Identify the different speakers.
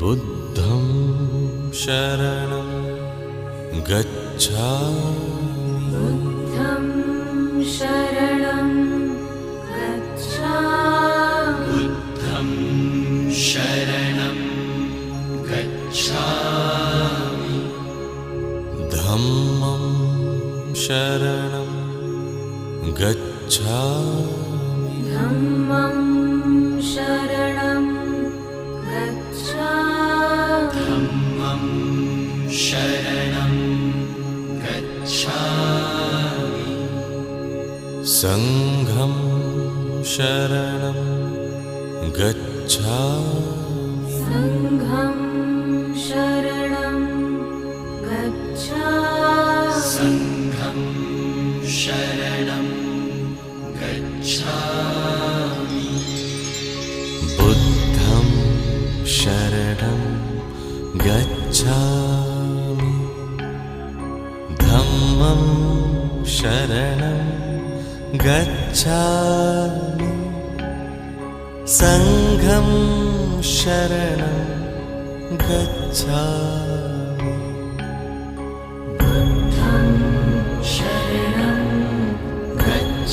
Speaker 1: बुद्धं शरणं गच्छामि।
Speaker 2: बुद्धं शरणं गच्छामि।
Speaker 3: बुद्धं शरणं गच्छामि।
Speaker 1: धम्मं शरणं गच्छामि।
Speaker 2: धम्मं शरणं गच्छामि।
Speaker 3: धम्मं शरणं गच्छामि।
Speaker 1: संघं शरणं गच्छामि।
Speaker 2: संघं शरणं गच्छामि।
Speaker 3: संघं शरणं गच्छामि।
Speaker 1: बुद्धं शरणं गच्छामि। धम्मं शरणं गच्छामि। संघं शरणं गच्छामि।